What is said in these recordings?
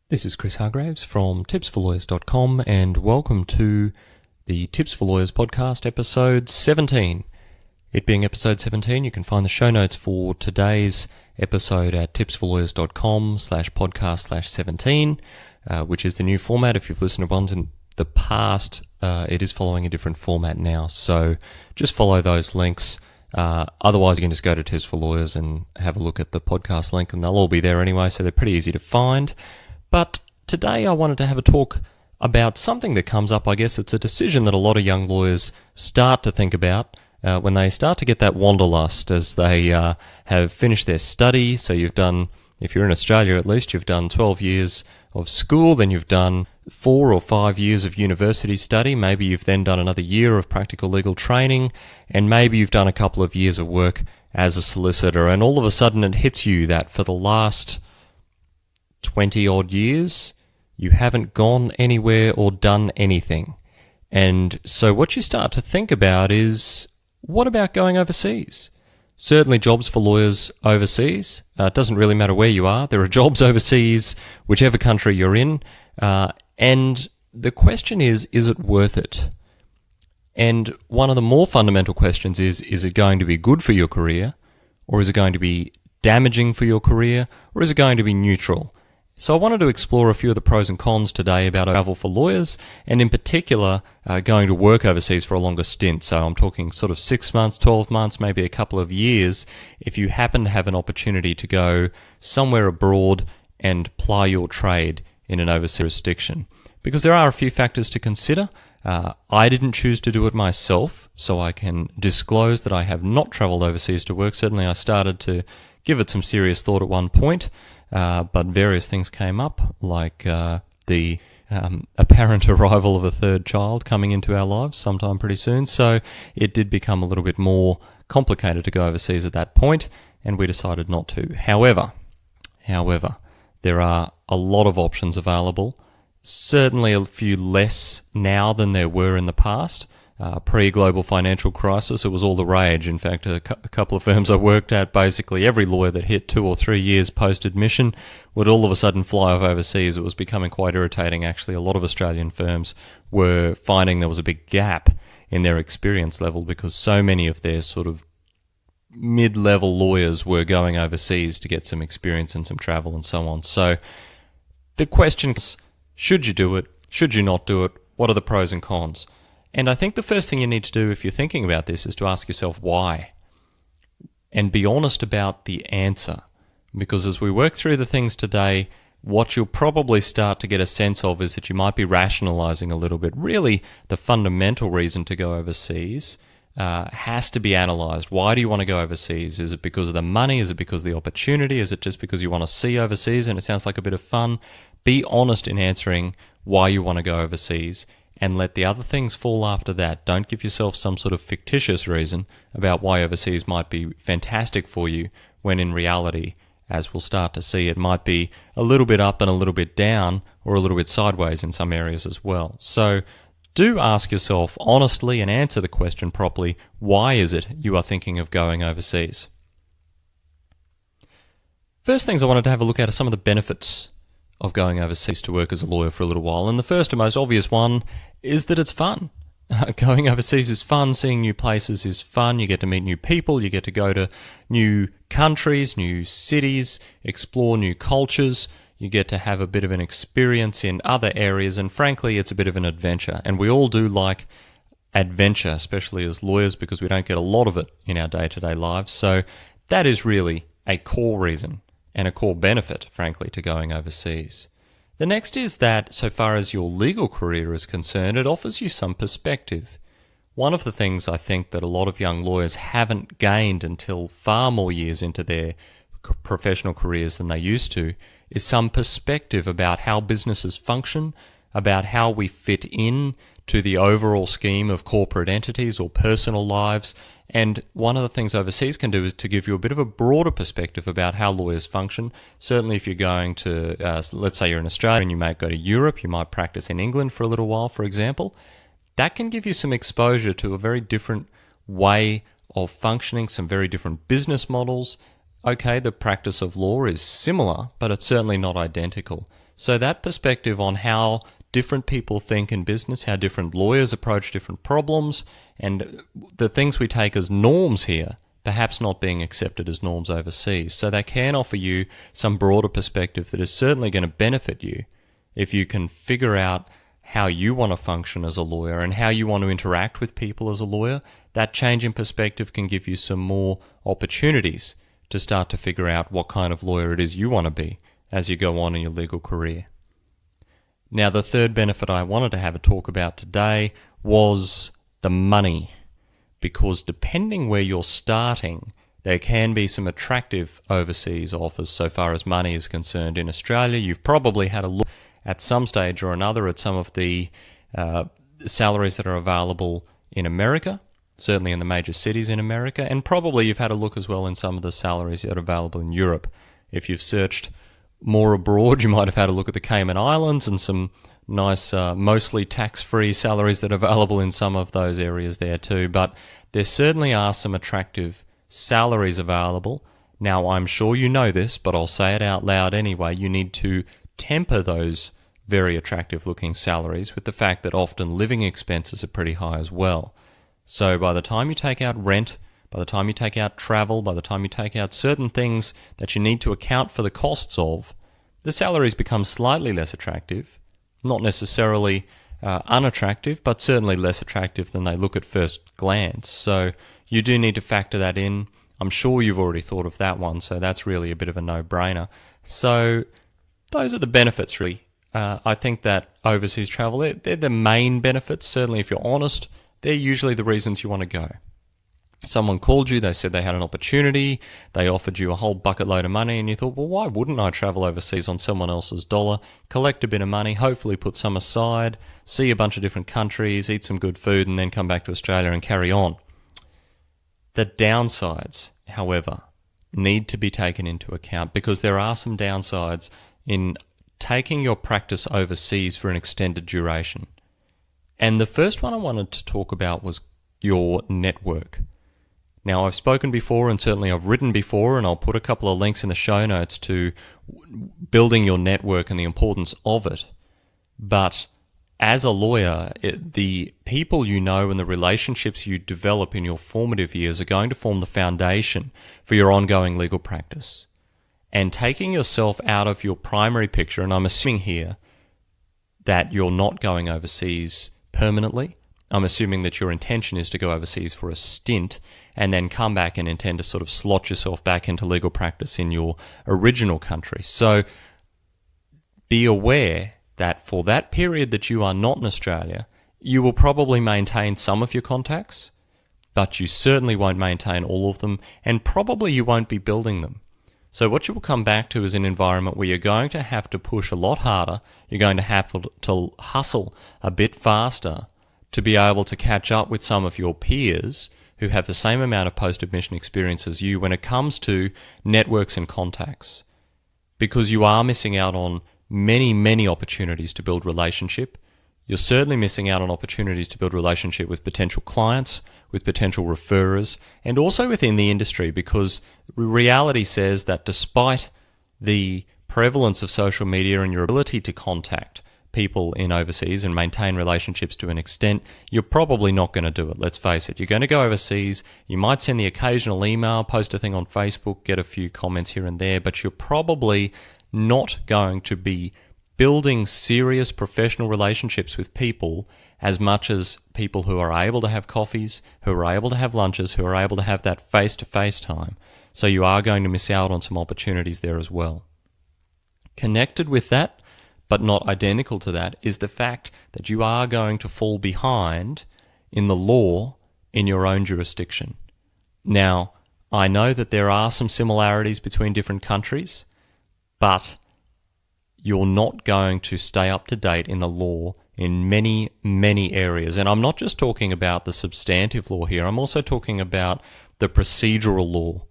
This is Chris Hargraves from tipsforlawyers.com and welcome to the Tips for Lawyers podcast, episode 17. It being episode 17, you can find the show notes for today's episode at tipsforlawyers.com/podcast/17, which is the new format. If you've listened to ones in the past, it is following a different format now. So just follow those links. Otherwise, you can just go to Tips for Lawyers and have a look at the podcast link, and they'll all be there anyway, so they're pretty easy to find. But today I wanted to have a talk about something that comes up. I guess it's a decision that a lot of young lawyers start to think about when they start to get that wanderlust as they have finished their study. So you've done, if you're in Australia at least, you've done 12 years of school, then you've done 4 or 5 years of university study, maybe you've then done another year of practical legal training, and maybe you've done a couple of years of work as a solicitor, and all of a sudden it hits you that for the last 20 odd years, you haven't gone anywhere or done anything. And so what you start to think about is, what about going overseas? Certainly jobs for lawyers overseas. It doesn't really matter where you are. There are jobs overseas, whichever country you're in. And the question is it worth it? And one of the more fundamental questions is it going to be good for your career? Or is it going to be damaging for your career? Or is it going to be neutral? So I wanted to explore a few of the pros and cons today about travel for lawyers, and in particular, going to work overseas for a longer stint. So I'm talking sort of 6 months, 12 months, maybe a couple of years, if you happen to have an opportunity to go somewhere abroad and ply your trade in an overseas jurisdiction. Because there are a few factors to consider. I didn't choose to do it myself, so I can disclose that I have not travelled overseas to work. Certainly I started to give it some serious thought at one point. But various things came up, like the apparent arrival of a third child coming into our lives sometime pretty soon. So it did become a little bit more complicated to go overseas at that point, and we decided not to. However, there are a lot of options available. Certainly a few less now than there were in the past. Pre-global financial crisis, it was all the rage. In fact, a couple of firms I worked at, basically every lawyer that hit 2 or 3 years post-admission would all of a sudden fly off overseas. It was becoming quite irritating, actually. A lot of Australian firms were finding there was a big gap in their experience level because so many of their sort of mid-level lawyers were going overseas to get some experience and some travel and so on. So the question is, should you do it? Should you not do it? What are the pros and cons? And I think the first thing you need to do if you're thinking about this is to ask yourself why. And be honest about the answer. Because as we work through the things today, what you'll probably start to get a sense of is that you might be rationalizing a little bit. Really, the fundamental reason to go overseas has to be analyzed. Why do you want to go overseas? Is it because of the money? Is it because of the opportunity? Is it just because you want to see overseas and it sounds like a bit of fun? Be honest in answering why you want to go overseas, and let the other things fall after that. Don't give yourself some sort of fictitious reason about why overseas might be fantastic for you, when in reality, as we'll start to see, it might be a little bit up and a little bit down, or a little bit sideways in some areas as well. So do ask yourself honestly and answer the question properly, why is it you are thinking of going overseas? First things I wanted to have a look at are some of the benefits of going overseas to work as a lawyer for a little while. And the first and most obvious one is that it's fun. Going overseas is fun. Seeing new places is fun. You get to meet new people. You get to go to new countries, new cities, explore new cultures. You get to have a bit of an experience in other areas. And frankly, it's a bit of an adventure. And we all do like adventure, especially as lawyers, because we don't get a lot of it in our day-to-day lives. So that is really a core reason and a core benefit, frankly, to going overseas. The next is that, so far as your legal career is concerned, it offers you some perspective. One of the things I think that a lot of young lawyers haven't gained until far more years into their professional careers than they used to is some perspective about how businesses function, about how we fit in to the overall scheme of corporate entities or personal lives. And one of the things overseas can do is to give you a bit of a broader perspective about how lawyers function. Certainly if you're going to, let's say you're in Australia and you might go to Europe, you might practice in England for a little while, for example. That can give you some exposure to a very different way of functioning, some very different business models, okay, the practice of law is similar, but it's certainly not identical. So that perspective on how different people think in business, how different lawyers approach different problems, and the things we take as norms here, perhaps not being accepted as norms overseas. So they can offer you some broader perspective that is certainly going to benefit you if you can figure out how you want to function as a lawyer and how you want to interact with people as a lawyer. That change in perspective can give you some more opportunities to start to figure out what kind of lawyer it is you want to be as you go on in your legal career. Now, the third benefit I wanted to have a talk about today was the money, because depending where you're starting, there can be some attractive overseas offers so far as money is concerned. In Australia, you've probably had a look at some stage or another at some of the salaries that are available in America, certainly in the major cities in America, and probably you've had a look as well in some of the salaries that are available in Europe. If you've searched more abroad, you might have had a look at the Cayman Islands and some nice, mostly tax-free salaries that are available in some of those areas there too. But there certainly are some attractive salaries available. Now, I'm sure you know this, but I'll say it out loud anyway. You need to temper those very attractive-looking salaries with the fact that often living expenses are pretty high as well. So by the time you take out rent, by the time you take out travel, by the time you take out certain things that you need to account for the costs of, the salaries become slightly less attractive. Not necessarily unattractive, but certainly less attractive than they look at first glance. So you do need to factor that in. I'm sure you've already thought of that one, so that's really a bit of a no-brainer. So those are the benefits, really. I think that overseas travel, they're the main benefits. Certainly, if you're honest, they're usually the reasons you want to go. Someone called you, they said they had an opportunity, they offered you a whole bucket load of money, and you thought, well, why wouldn't I travel overseas on someone else's dollar, collect a bit of money, hopefully put some aside, see a bunch of different countries, eat some good food, and then come back to Australia and carry on. The downsides, however, need to be taken into account, because there are some downsides in taking your practice overseas for an extended duration. And the first one I wanted to talk about was your network. Now, I've spoken before, and certainly I've written before, and I'll put a couple of links in the show notes to building your network and the importance of it. But as a lawyer, the people you know and the relationships you develop in your formative years are going to form the foundation for your ongoing legal practice. And taking yourself out of your primary picture, and I'm assuming here that you're not going overseas permanently. I'm assuming that your intention is to go overseas for a stint and then come back and intend to sort of slot yourself back into legal practice in your original country. So be aware that for that period that you are not in Australia, you will probably maintain some of your contacts, but you certainly won't maintain all of them, and probably you won't be building them. So what you will come back to is an environment where you're going to have to push a lot harder, you're going to have to hustle a bit faster to be able to catch up with some of your peers who have the same amount of post-admission experience as you when it comes to networks and contacts. Because you are missing out on many, many opportunities to build relationship. You're certainly missing out on opportunities to build relationship with potential clients, with potential referrers, and also within the industry, because reality says that despite the prevalence of social media and your ability to contact people in overseas and maintain relationships to an extent, you're probably not going to do it. Let's face it. You're going to go overseas. You might send the occasional email, post a thing on Facebook, get a few comments here and there, but you're probably not going to be building serious professional relationships with people as much as people who are able to have coffees, who are able to have lunches, who are able to have that face-to-face time. So you are going to miss out on some opportunities there as well. Connected with that, but not identical to that, is the fact that you are going to fall behind in the law in your own jurisdiction. Now, I know that there are some similarities between different countries, but you're not going to stay up to date in the law in many, many areas. And I'm not just talking about the substantive law here, I'm also talking about the procedural law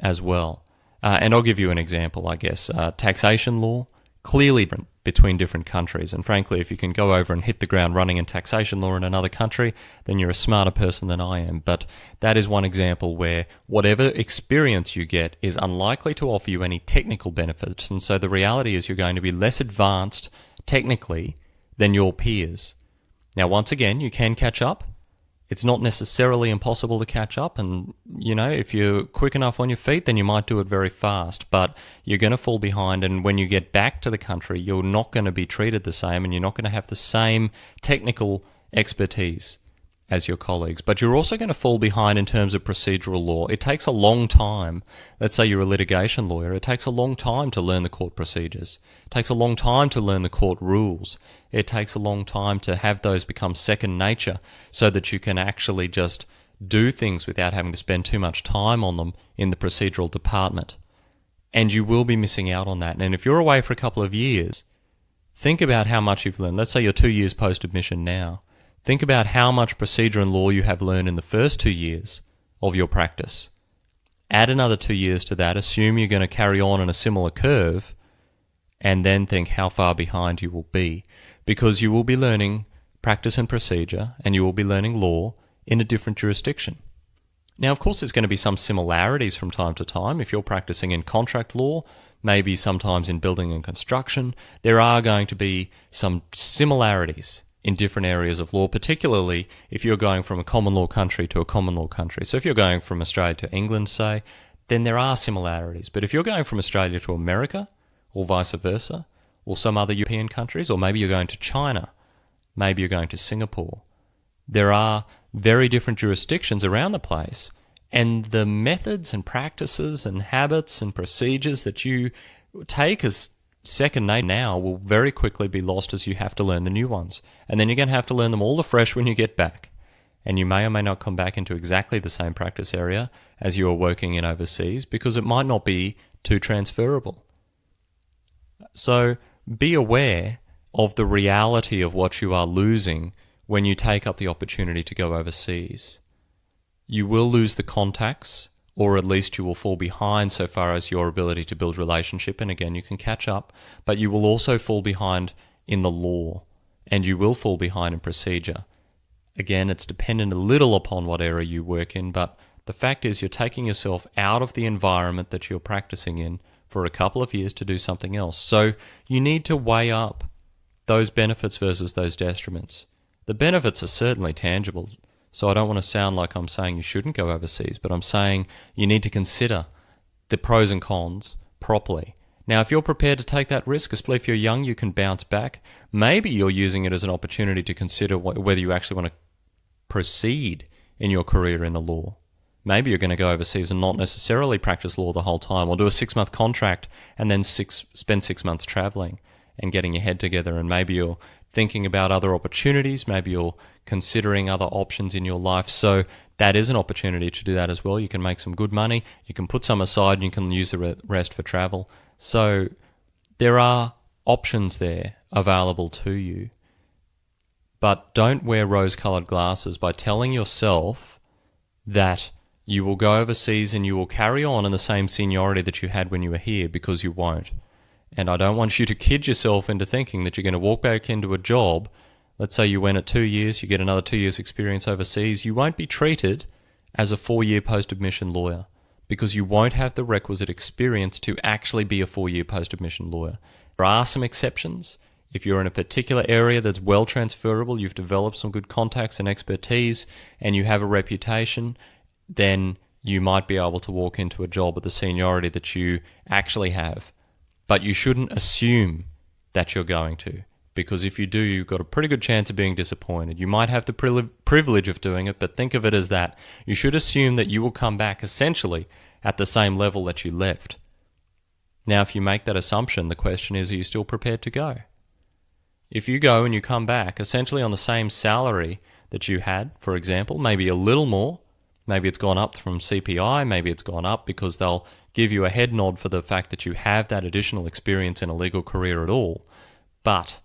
as well. And I'll give you an example, I guess. Taxation law, clearly different between different countries. And frankly, if you can go over and hit the ground running in taxation law in another country, then you're a smarter person than I am. But that is one example where whatever experience you get is unlikely to offer you any technical benefits. And so the reality is you're going to be less advanced technically than your peers. Now, once again, you can catch up. It's not necessarily impossible to catch up, and if you're quick enough on your feet, then you might do it very fast, but you're going to fall behind, and when you get back to the country, you're not going to be treated the same, and you're not going to have the same technical expertise as your colleagues. But you're also going to fall behind in terms of procedural law. It takes a long time. Let's say you're a litigation lawyer. It takes a long time to learn the court procedures. It takes a long time to learn the court rules. It takes a long time to have those become second nature so that you can actually just do things without having to spend too much time on them in the procedural department. And you will be missing out on that. And if you're away for a couple of years, think about how much you've learned. Let's say you're 2 years post-admission now. Think about how much procedure and law you have learned in the first 2 years of your practice. Add another 2 years to that, assume you're going to carry on in a similar curve, and then think how far behind you will be. Because you will be learning practice and procedure, and you will be learning law in a different jurisdiction. Now, of course, there's going to be some similarities from time to time. If you're practicing in contract law, maybe sometimes in building and construction, there are going to be some similarities in different areas of law, particularly if you're going from a common law country to a common law country. So if you're going from Australia to England, say, then there are similarities. But if you're going from Australia to America, or vice versa, or some other European countries, or maybe you're going to China, maybe you're going to Singapore, there are very different jurisdictions around the place, and the methods and practices and habits and procedures that you take as second nature now will very quickly be lost as you have to learn the new ones. And then you're going to have to learn them all afresh when you get back. And you may or may not come back into exactly the same practice area as you were working in overseas, because it might not be too transferable. So be aware of the reality of what you are losing when you take up the opportunity to go overseas. You will lose the contacts, or at least you will fall behind so far as your ability to build relationship, and again, you can catch up, but you will also fall behind in the law, and you will fall behind in procedure. Again, it's dependent a little upon what area you work in, but the fact is you're taking yourself out of the environment that you're practicing in for a couple of years to do something else. So you need to weigh up those benefits versus those detriments. The benefits are certainly tangible, so I don't want to sound like I'm saying you shouldn't go overseas, but I'm saying you need to consider the pros and cons properly. Now, if you're prepared to take that risk, especially if you're young, you can bounce back. Maybe you're using it as an opportunity to consider whether you actually want to proceed in your career in the law. Maybe you're going to go overseas and not necessarily practice law the whole time, or do a 6-month contract and then spend 6 months traveling and getting your head together, and maybe you're thinking about other opportunities, maybe you're considering other options in your life. So that is an opportunity to do that as well. You can make some good money, you can put some aside, and you can use the rest for travel. So there are options there available to you. But don't wear rose-colored glasses by telling yourself that you will go overseas and you will carry on in the same seniority that you had when you were here, because you won't. And I don't want you to kid yourself into thinking that you're going to walk back into a job. Let's say you went at 2 years, you get another 2 years experience overseas. You won't be treated as a 4-year post-admission lawyer, because you won't have the requisite experience to actually be a 4-year post-admission lawyer. There are some exceptions. If you're in a particular area that's well transferable, you've developed some good contacts and expertise, and you have a reputation, then you might be able to walk into a job at the seniority that you actually have. But you shouldn't assume that you're going to, because if you do, you've got a pretty good chance of being disappointed. You might have the privilege of doing it, but think of it as that. You should assume that you will come back essentially at the same level that you left. Now, if you make that assumption, the question is, are you still prepared to go? If you go and you come back essentially on the same salary that you had, for example, maybe a little more, maybe it's gone up from CPI, maybe it's gone up because they'll give you a head nod for the fact that you have that additional experience in a legal career at all. But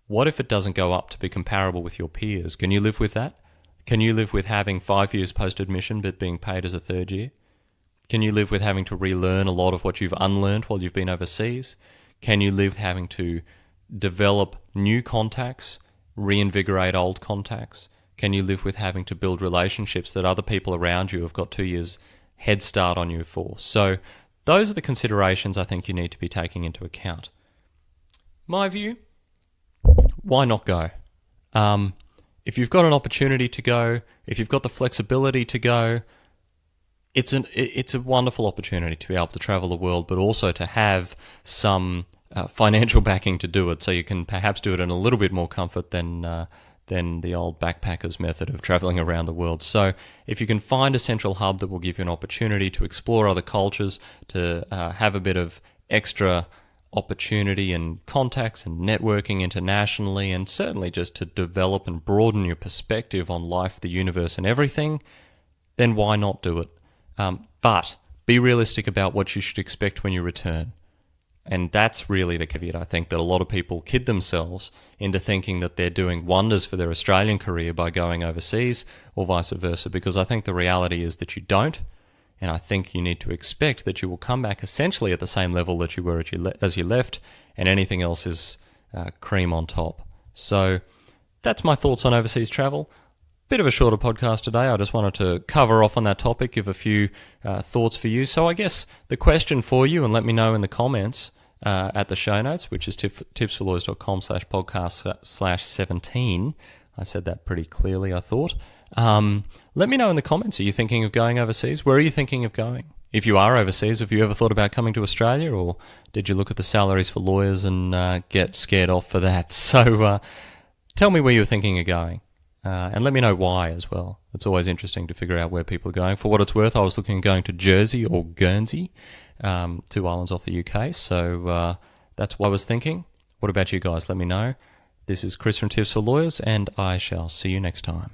what if it doesn't go up to be comparable with your peers? Can you live with that? Can you live with having 5 years post-admission but being paid as a third year? Can you live with having to relearn a lot of what you've unlearned while you've been overseas? Can you live having to develop new contacts, reinvigorate old contacts? Can you live with having to build relationships that other people around you have got 2 years head start on you for? So those are the considerations I think you need to be taking into account. My view, why not go? If you've got an opportunity to go, if you've got the flexibility to go, it's a wonderful opportunity to be able to travel the world, but also to have some financial backing to do it, so you can perhaps do it in a little bit more comfort than the old backpackers method of traveling around the world. So if you can find a central hub that will give you an opportunity to explore other cultures, to have a bit of extra opportunity and contacts and networking internationally, and certainly just to develop and broaden your perspective on life, the universe, and everything, then why not do it? But be realistic about what you should expect when you return. And that's really the caveat, I think, that a lot of people kid themselves into thinking that they're doing wonders for their Australian career by going overseas, or vice versa, because I think the reality is that you don't. And I think you need to expect that you will come back essentially at the same level that you were as you left, and anything else is cream on top. So that's my thoughts on overseas travel. Bit of a shorter podcast today. I just wanted to cover off on that topic, give a few thoughts for you. So I guess the question for you, and let me know in the comments at the show notes, which is tipsforlawyers.com/podcast/17. I said that pretty clearly, I thought. Let me know in the comments, are you thinking of going overseas? Where are you thinking of going? If you are overseas, have you ever thought about coming to Australia, or did you look at the salaries for lawyers and get scared off for that? So tell me where you're thinking of going, and let me know why as well. It's always interesting to figure out where people are going. For what it's worth, I was looking at going to Jersey or Guernsey, 2 islands off the UK, so that's what I was thinking. What about you guys? Let me know. This is Chris from Tips for Lawyers, and I shall see you next time.